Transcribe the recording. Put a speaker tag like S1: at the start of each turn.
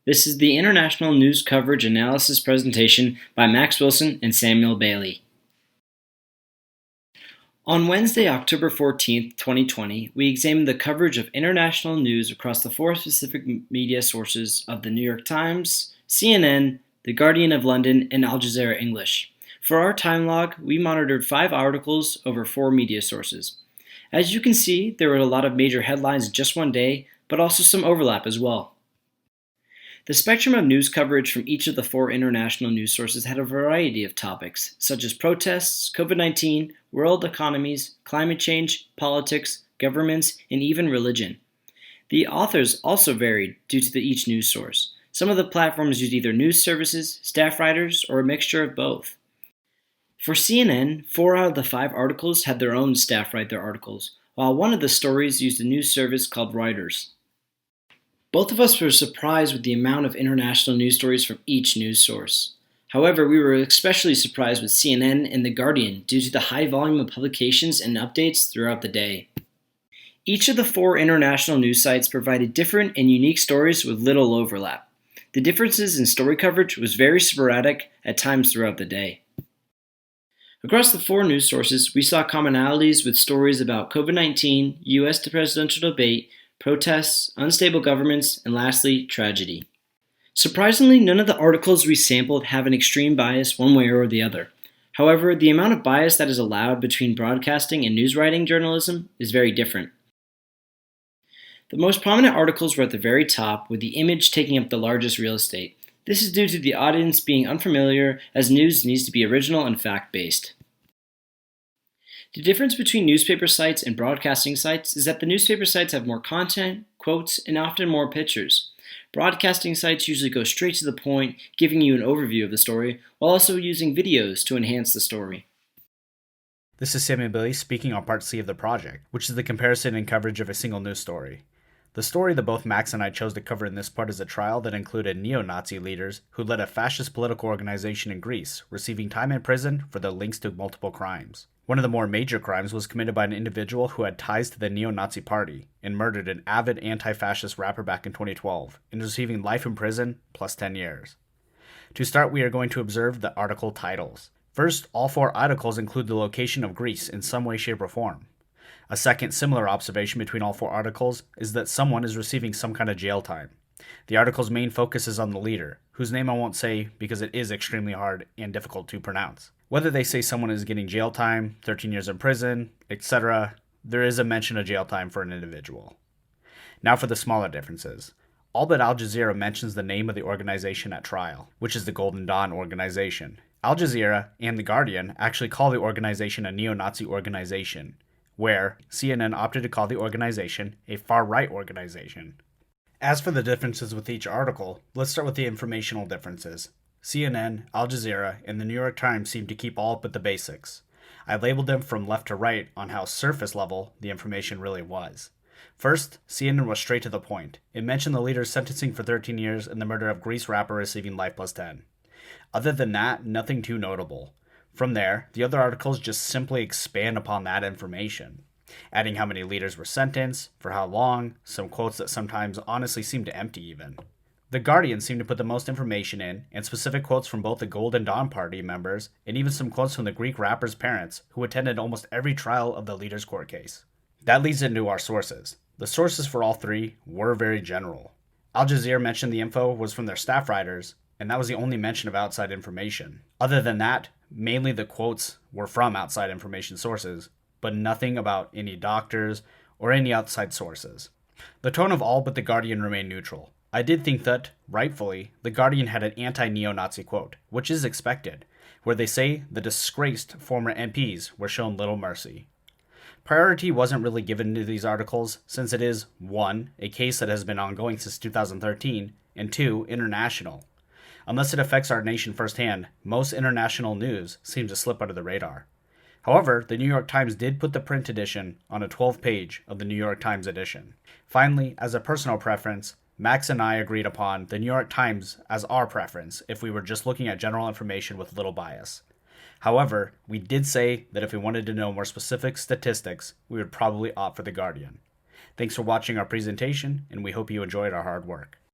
S1: This is the International News Coverage Analysis presentation by Max Wilson and Samuel Bailey. On Wednesday, October 14th, 2020, we examined the coverage of international news across the four specific media sources of the New York Times, CNN, The Guardian of London, and Al Jazeera English. For our time log, we monitored 5 articles over 4 media sources. As you can see, there were a lot of major headlines in just one day, but also some overlap as well. The spectrum of news coverage from each of the 4 international news sources had a variety of topics, such as protests, COVID-19, world economies, climate change, politics, governments, and even religion. The authors also varied due to each news source. Some of the platforms used either news services, staff writers, or a mixture of both. For CNN, 4 out of the 5 articles had their own staff write their articles, while one of the stories used a news service called Reuters. Both of us were surprised with the amount of international news stories from each news source. However, we were especially surprised with CNN and The Guardian due to the high volume of publications and updates throughout the day. Each of the 4 international news sites provided different and unique stories with little overlap. The differences in story coverage was very sporadic at times throughout the day. Across the 4 news sources, we saw commonalities with stories about COVID-19, U.S. presidential debate, protests, unstable governments, and lastly, tragedy. Surprisingly, none of the articles we sampled have an extreme bias one way or the other. However, the amount of bias that is allowed between broadcasting and news writing journalism is very different. The most prominent articles were at the very top, with the image taking up the largest real estate. This is due to the audience being unfamiliar, as news needs to be original and fact-based. The difference between newspaper sites and broadcasting sites is that the newspaper sites have more content, quotes, and often more pictures. Broadcasting sites usually go straight to the point, giving you an overview of the story, while also using videos to enhance the story.
S2: This is Samuel Bailey speaking on Part C of the project, which is the comparison and coverage of a single news story. The story that both Max and I chose to cover in this part is a trial that included neo-Nazi leaders who led a fascist political organization in Greece, receiving time in prison for their links to multiple crimes. One of the more major crimes was committed by an individual who had ties to the neo-Nazi party and murdered an avid anti-fascist rapper back in 2012 and is receiving life in prison plus 10 years. To start, we are going to observe the article titles. First, all 4 articles include the location of Greece in some way, shape, or form. A second similar observation between all 4 articles is that someone is receiving some kind of jail time. The article's main focus is on the leader, whose name I won't say because it is extremely hard and difficult to pronounce. Whether they say someone is getting jail time, 13 years in prison, etc., there is a mention of jail time for an individual. Now for the smaller differences. All but Al Jazeera mentions the name of the organization at trial, which is the Golden Dawn organization. Al Jazeera and The Guardian actually call the organization a neo-Nazi organization, where CNN opted to call the organization a far-right organization. As for the differences with each article, let's start with the informational differences. CNN, Al Jazeera, and the New York Times seem to keep all but the basics. I labeled them from left to right on how surface level the information really was. First, CNN was straight to the point. It mentioned the leader's sentencing for 13 years and the murder of Greece rapper receiving life plus 10. Other than that, nothing too notable. From there, the other articles just simply expand upon that information, adding how many leaders were sentenced, for how long, some quotes that sometimes honestly seem to empty even. The Guardian seemed to put the most information in, and specific quotes from both the Golden Dawn Party members, and even some quotes from the Greek rapper's parents, who attended almost every trial of the leader's court case. That leads into our sources. The sources for all 3 were very general. Al Jazeera mentioned the info was from their staff writers, and that was the only mention of outside information. Other than that, mainly the quotes were from outside information sources, but nothing about any doctors or any outside sources. The tone of all but The Guardian remained neutral. I did think that, rightfully, The Guardian had an anti-neo-Nazi quote, which is expected, where they say the disgraced former MPs were shown little mercy. Priority wasn't really given to these articles, since it is, 1, a case that has been ongoing since 2013, and 2, international. Unless it affects our nation firsthand, most international news seems to slip under the radar. However, the New York Times did put the print edition on a 12th page of the New York Times edition. Finally, as a personal preference, Max and I agreed upon the New York Times as our preference if we were just looking at general information with little bias. However, we did say that if we wanted to know more specific statistics, we would probably opt for The Guardian. Thanks for watching our presentation, and we hope you enjoyed our hard work.